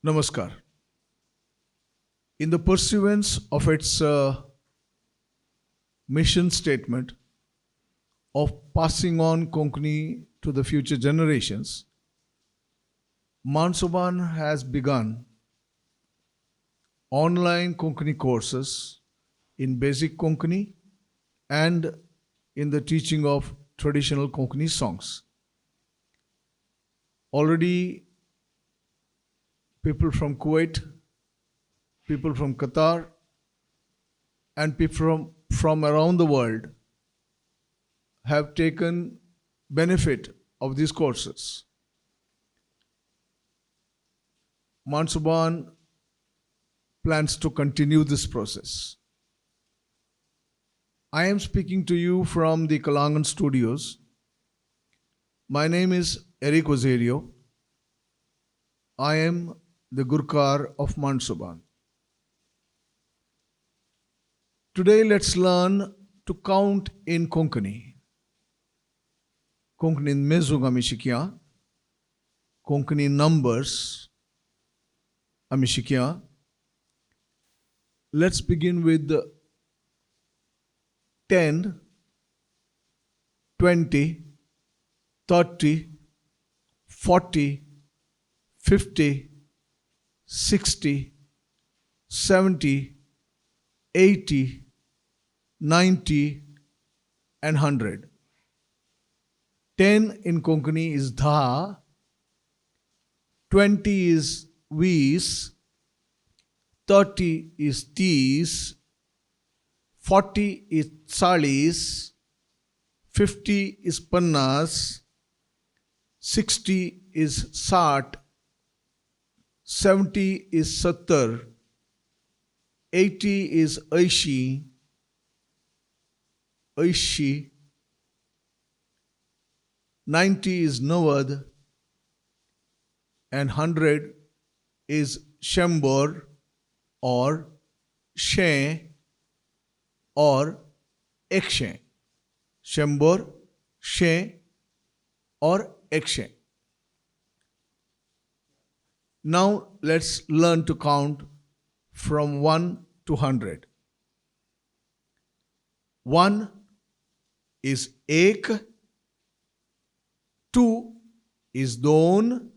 Namaskar. In the pursuance of its mission statement of passing on Konkani to the future generations, Mansuban has begun online Konkani courses in basic Konkani and in the teaching of traditional Konkani songs. Already people from Kuwait, people from Qatar, and people from around the world have taken benefit of these courses. Mansuban plans to continue this process. I am speaking to you from the Kalangan studios. My name is Eric Ozerio. I am the Gurkar of Mansuban. Today let's learn to count in Konkani. Konkani mezu amishikia, Konkani numbers amishikia. Let's begin with 10, 20, 30, 40, 50, 60, 70, 80, 90, and 100. 10 in Konkani is dha, 20 is vis, 30 is tis, 40 is chalis, 50 is pannas, 60 is sat, 70 is sattar, 80 is aishi, 90 is navad, and 100 is shambor or she or ekshe. Shambor, she or ekshe. Now let's learn to count from 1 to 100. 1 is ek, 2 is don,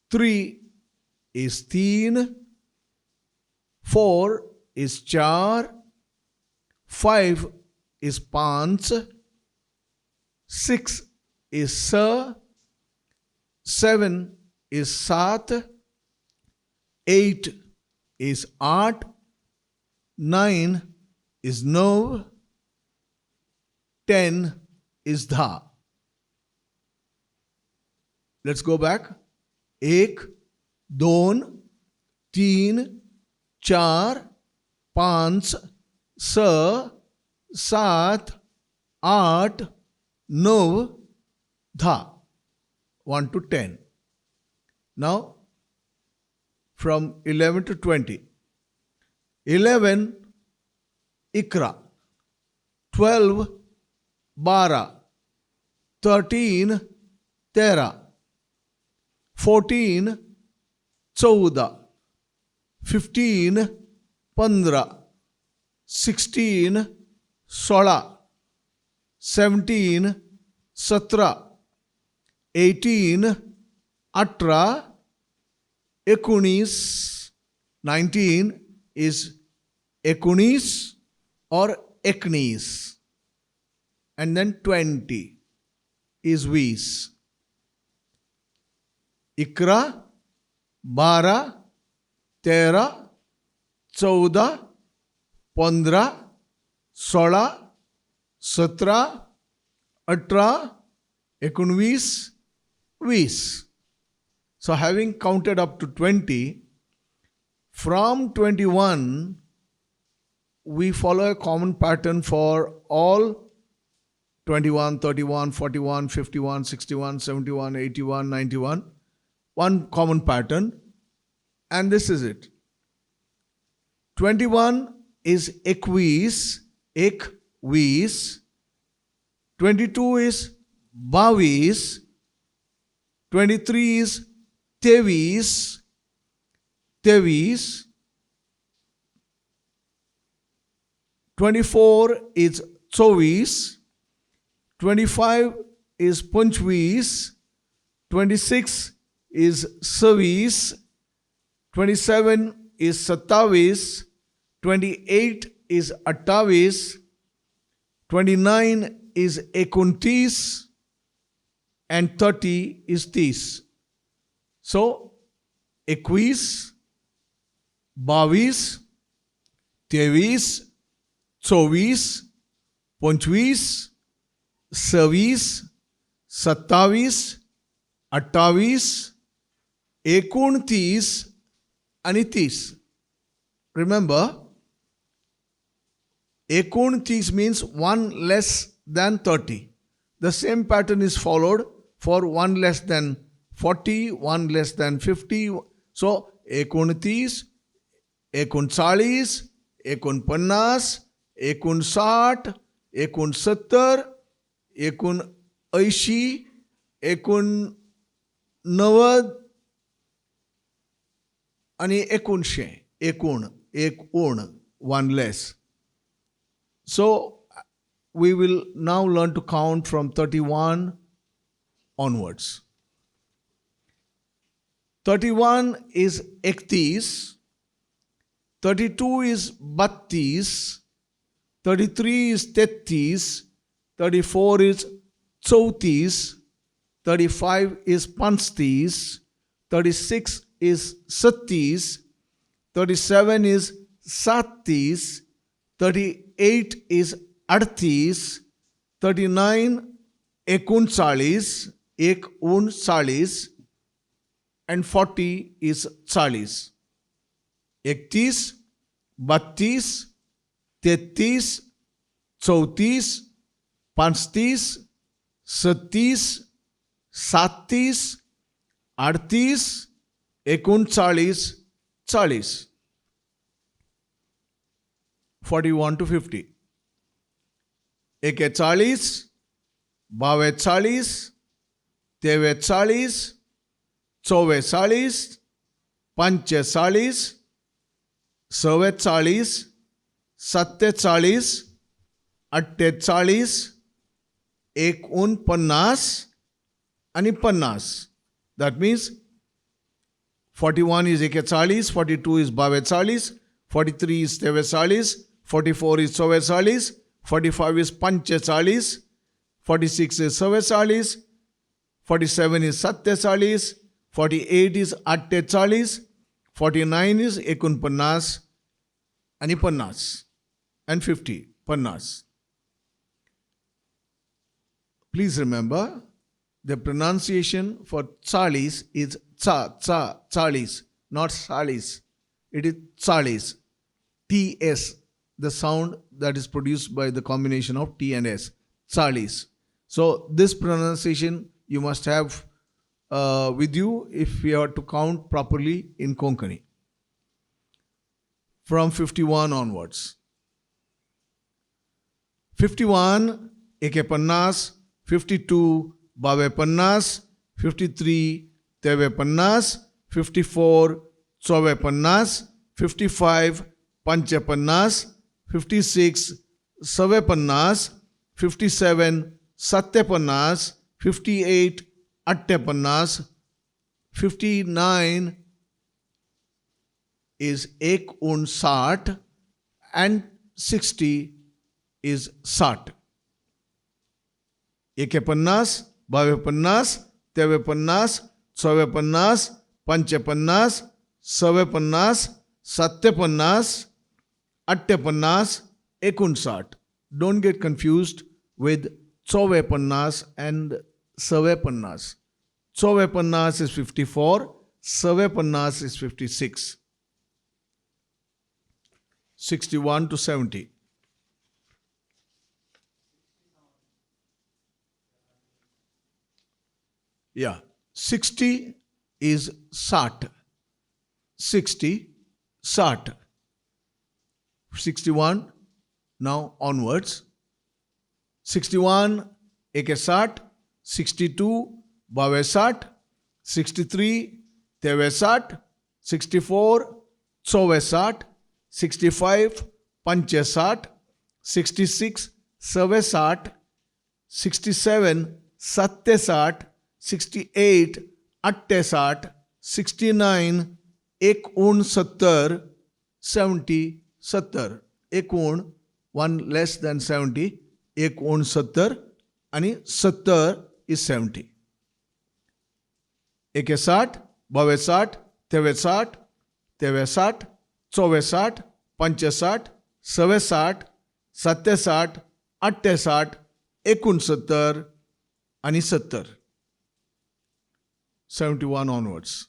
3 is teen, 4 is char, 5 is panch, 6 is sa, 7 is sat, 8 is aat, 9 is nov, 10 is dha. Let's go back. Ek, don, teen, char, panch, sa, sat, aat, nov, dha. 1 to 10. Now, from 11 to 20. 11, ikra. 12, bara. 13, tera. 14, chauda. 15, pandra. 16, sola. 17, satra. 18, atra. 19, 19 is ekunis or eknis. And then 20 is vis. Ikra, bara, tera, chauda, pandra, sola, satra, atra, ekunvis, vis. So having counted up to 20, from 21, we follow a common pattern for all 21, 31, 41, 51, 61, 71, 81, 91. One common pattern. And this is it. 21 is ekvis, ekvis. 22 is bavis. 23 is tevis, तेवीस, 24 is चोवीस, 25 is पंचवीस, 26 is सव्वीस, 27 is सत्तावीस, 28 is अट्ठावीस, 29 is एकोणतीस, and 30 is तीस. So, 21, 22, 23, 24, 25, 26, 27, 28, 29 आणि 30. Remember, 29 means 1 less than 30. The same pattern is followed for 1 less than 40, 1 less than 50. So, 29, 39, 49, 59, 69, 79, 89 आणि 19. एकूण, 1 less. So, we will now learn to count from 31 onwards. 31 is एकतीस, 32 is बत्तीस, 33 is तेहतीस, 34 is चौतीस, 35 is पंचतीस, 36 is सत्तीस, 37 is साततीस, 38 is अड़तीस, 39 एकोणचाळीस, and 40 is 40. एकतीस, बत्तीस, तेहतीस, चौतीस, पंचतीस, सत्तीस, साततीस, अडतीस, एकोणचाळीस, 40. 41 to 50. एकेचाळीस, बावेचाळीस, तेवेचाळीस, चौवेचाळीस, पंचेचाळीस, सव्वेचाळीस, सत्तेचाळीस, अठ्ठेचाळीस, एकोणपन्नास आणि 50. That means 41 is एकेचाळीस, 42 is बावेचाळीस, 43 is तेवेचाळीस, 44 is चौवेचाळीस, 45 is पंचेचाळीस, 46 is सव्वेचाळीस, 47 is सत्तेचाळीस, 48 is अठ्ठेचाळीस, 49 is एकोणपन्नास आणि 50 and 50, 50. Please remember, the pronunciation for 40 is चाळीस, not salis. It is चाळीस, TS, the sound that is produced by the combination of T and S, चाळीस. So this pronunciation you must have with you if you are to count properly in Konkani. From 51 onwards. 51, एकेपन्नास, 52, बावेपन्नास, 53, तेवेपन्नास, 54, चौवेपन्नास, 55, पंचेपन्नास, 56, सव्वेपन्नास, 57, सत्तेपन्नास, 58, अठ्ठेपन्नास, 59 is 59 and 60 is 60. एकेपन्नास, बावेपन्नास, तेवेपन्नास, चौवेपन्नास, पंचेपन्नास, सव्वेपन्नास, सत्तेपन्नास, अठ्ठेपन्नास, 59. Don't get confused with चौवेपन्नास and सव्वेपन्नास. चौवेपन्नास is 54, सव्वेपन्नास is 56. 61 to 70. Yeah, 60 is 60. 60, 60. 61, now onwards. 61, एके 60, 62, बावे 60, 63, तेवे 60, 64, 64, 65, 65, 66, 67, 67, 67, 68, 68, 69, 69, 70, 70. एकूण 1 less than 70, एकूण 70 आणि 70 is 70. 61, 62, 63, 63, 64, 65, 67, 67, 68, 69 आणि 70. 71 onwards.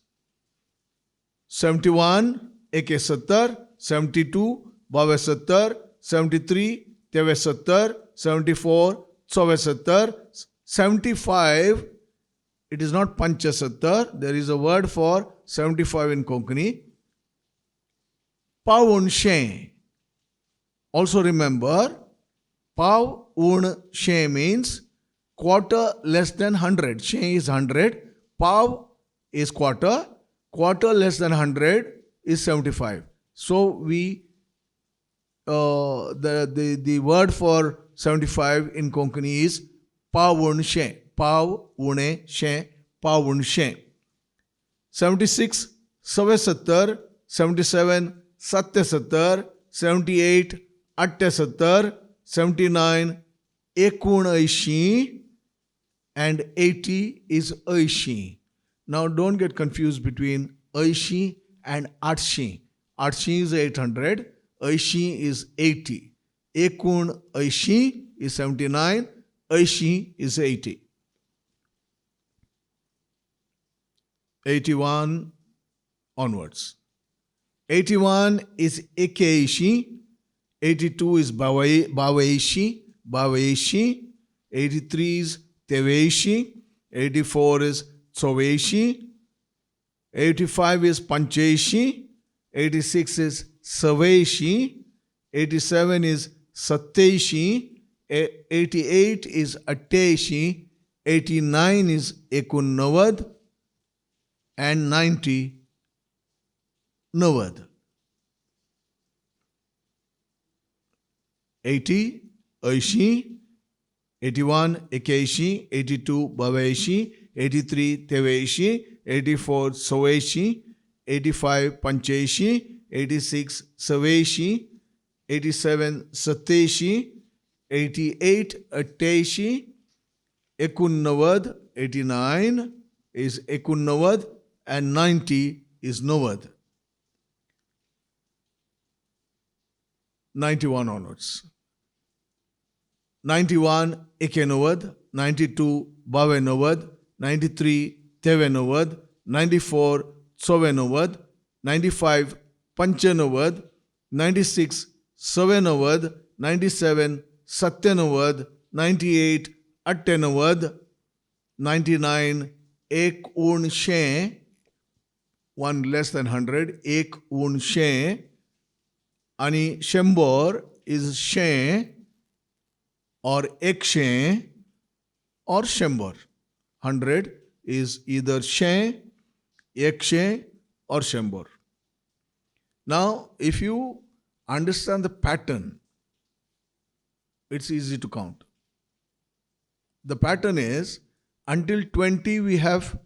71, 71, 72, 72, 73, 73, 74, 74, 75. It is not Panchasatar. There is a word for 75 in Konkani. Paun She. Also remember, Paun She means quarter less than 100. She is 100. Pav is quarter. Quarter less than 100 is 75. So we the word for 75 in Konkani is Paun She. Pav Une She. Paun She. 76, 77, 77, 77, 78, 78, 79, 79 and 80 is 80. Now don't get confused between 80 and 80. 80 is 800, 80 is 80. Ekun 80 is 79, 80 is 80. 81 onwards. 81 is Ekeishi, 82 is Bavaishi, Bavaishi, 83 is Teveishi, 84 is Tsoveishi, 85 is Pancheshi, 86 is Saveishi, 87 is Sateshi, 88 is Ateshi, 89 is Ekunavad, and 90 Navad. 80 Aishi, 81 Ekeishi, 82 Bhavaishi, 83 Teveishi, 84 Soeshi, 85 Pancheshi, 86 Saveishi, 87 Sateshi, 88 Ateshi, Ekunnavad, 89 is Ekunnavad, and 90 is Novad. 91 onwards. 91 Ekenovad, 92 Bhavenovad, 93 Tevenovad, 94 Tsovenovad, 95 Panchanovad, 96 Savenovad, 97 Satyanovad, 98 Attenovad, 99 Ek Un She, 1 less than 100, Ek Un She, आणि 100 is She or Ekshe or 100. 100 is either She, Ekshe or 100. Now, if you understand the pattern, it's easy to count. The pattern is, until 20 we have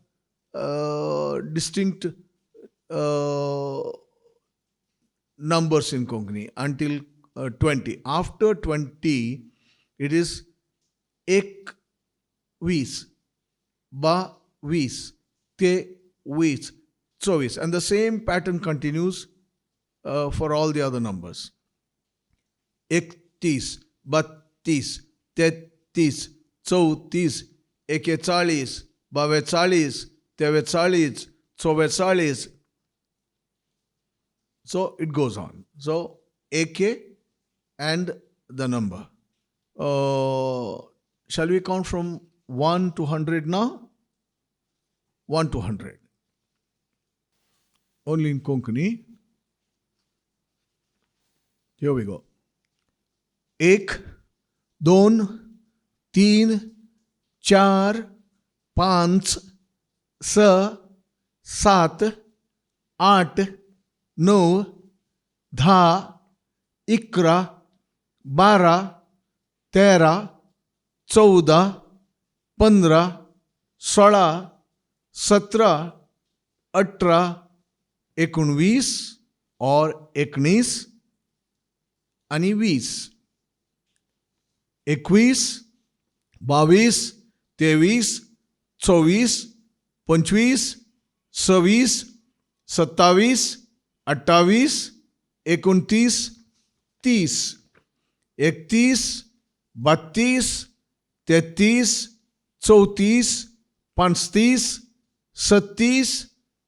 distinct numbers in Konkani, until 20. After 20, it is ek vis, ba vis, te vis, chovis. And the same pattern continues for all the other numbers. Ektis, battis, tettis, choutis, ekechalis, bavechalis, tevechalis, chovechalis. So it goes on. So AK and the number. Shall we count from 1 to 100 now? 1 to 100. Only in Konkani. Here we go. Ek, don, teen, char, panch, sa, sat, आठ, 9, 10, 11, 12, 13, 14, 15, 16, 17, 18, 19 और 19 आणि 20. 21, 22, 23, 24, 25, 26, 27, 28, 29, 30, 31, 32, 33, 34, 35, 36,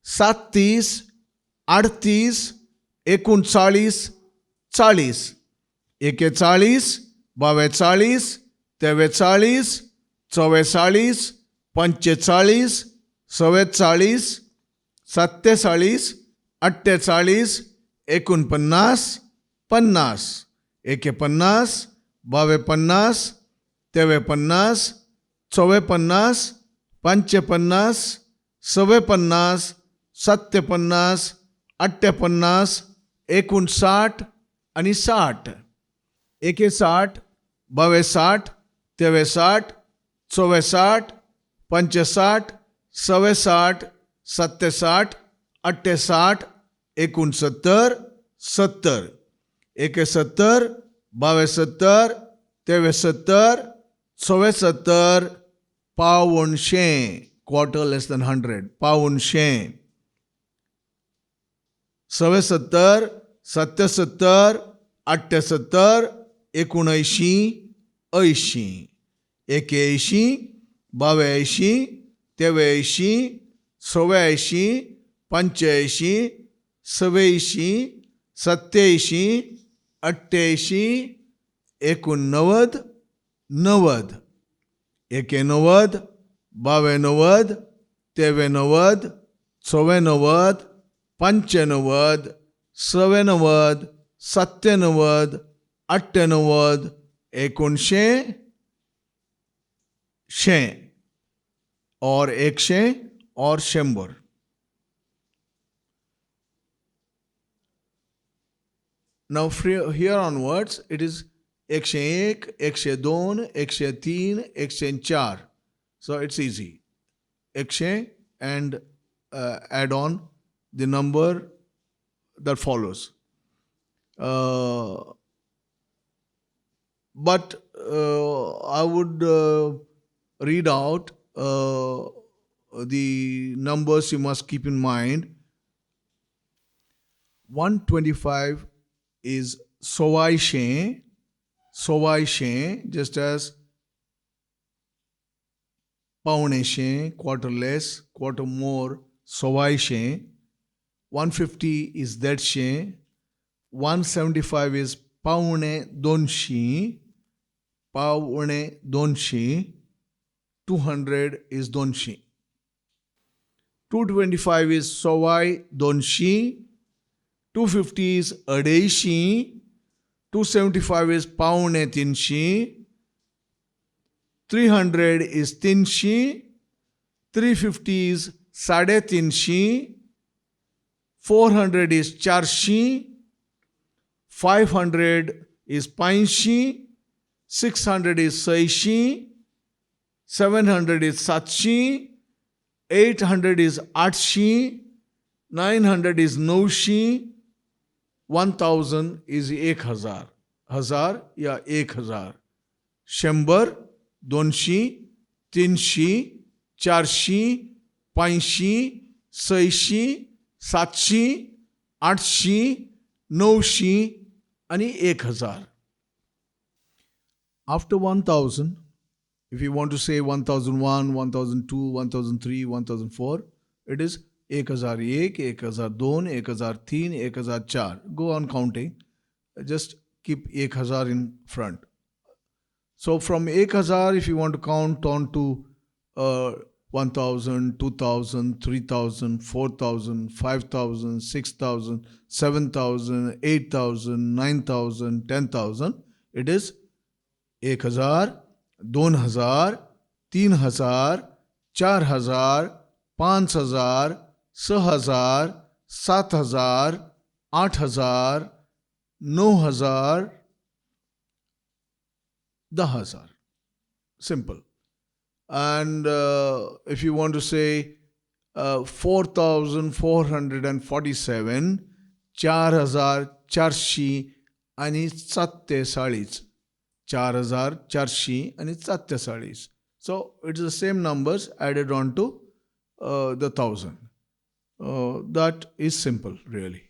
37, 38, 39, 40, 41, 42, 43, 44, 45, 46, 47, 48, 49, 50, 51, 52, 53, 54, 55, 56, 57, 58, 59 आणि 60. 61, 62, 63, 64, 65, 67, 67, 68, 69, 70. 71, 72, 73, 74, पाऊणशे, quarter less than 100, पाऊणशे. 77, 77, 78, 79, 80. 81, 82, 83, 84, 85, 86, 87, 88, 89, 90. 91, 92, 93, 94, 95, 97, 97, 98, 1900, 100 और 100 और 100. Now here onwards it is 101, 102, 103, 104. So it's easy. 100 and add on the number that follows. But I would read out the numbers you must keep in mind. 125 is sovaishe, just as pauneshe, quarter less, quarter more, sovaishe. 150 is dedshe. 175 is paune donshi, 200 is donshi. 225 is sovai donshi. 250 is adeishi. 275 is paune tinshi. 300 is tinshi. 350 is sade tinshi. 400 is charshi. 500 is painshi. 600 is saishi. 700 is satshi. 800 is atshi. 900 is noushi. 1000 is 1000. हजार या 1000. 100, 200, 300, 400, 500, 600, 700, 800, 900 आणि 1000. After 1000, if you want to say 1001, 1002, 1003, 1004, it is 1001, 1002, 1003, 1004. Go on counting. Just keep 1000 in front. So from 1000, if you want to count on to 1000, 2000, 3000, 4000, 5000, 6000, 7000, 8000, 9000, 10,000, it is 1000, 2000, 3000, 4000, 5000, 6000, 7000, 8,000, 9,000, 10,000. Simple. And if you want to say 4,447, 4,400 आणि 47. 4,400 आणि 47. So it's the same numbers added on to the 1,000. That is simple, really.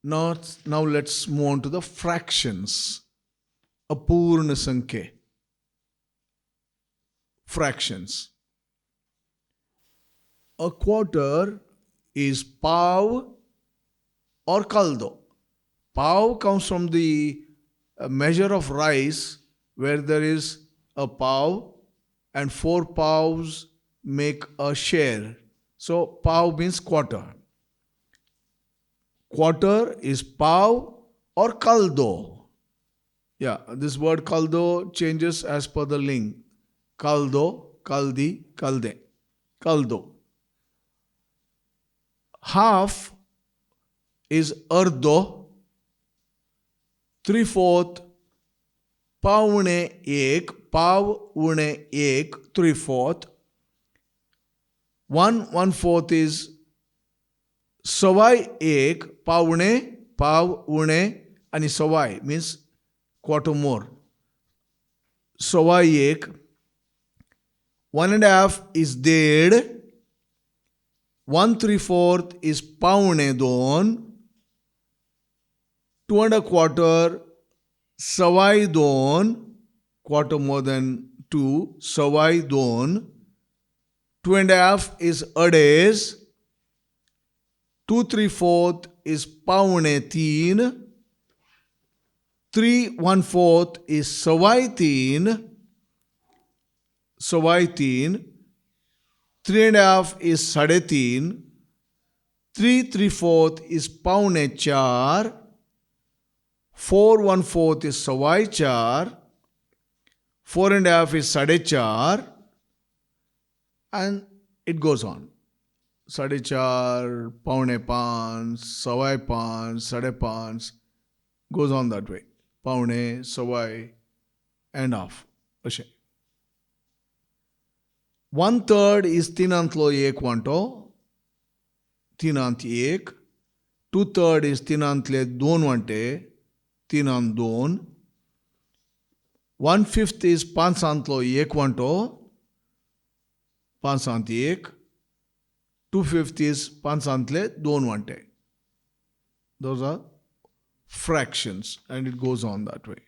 Now let's move on to the fractions. अपूर्ण संख्या. Fractions. A quarter is pav or kaldo. Pav comes from the measure of rice where there is a pav and 4 pavs make a share. So pav means quarter. Quarter is pav or kaldo. Yeah, this word kaldo changes as per the ling. Kaldo, kaldi, kalde. Kaldo. Half is ardo. 3/4, पावणे एक, पाव उणे एक, 3/4. 1/4 is Sawai एक, पावणे, पाव उणे आणि Sawai means quarter more. Sawai एक. 1.5 is डेढ़. 1/3 is पावणे दोन. 2.25 सवाई दोन, quarter more than 2, सवाई दोन. 2.5 is अडेज. 2/3 is पावणे तीन. 3/4 is सवाई तीन. सवाई तीन. 3.5 is साढ़े तीन. 3/3 is पावणे चार. 4/1 is सवाई चार. 4.5 is साढ़े चार. And it goes on. साढ़े चार, पावणे पांच, सवाई पांच, साढ़े पांच. Goes on that way. पावणे, सवाई, and half. अशें. 1/3 is तिनांतलो एक वांटो. तिनांत एक. 2/3 is तिनांतले दोन वांटे. तिनांत दोन. 1/5 is पांचांतलो एक वांटो. पांचांत एक. 2/5 is पांचांतले दोन वांटे. Those are fractions and it goes on that way.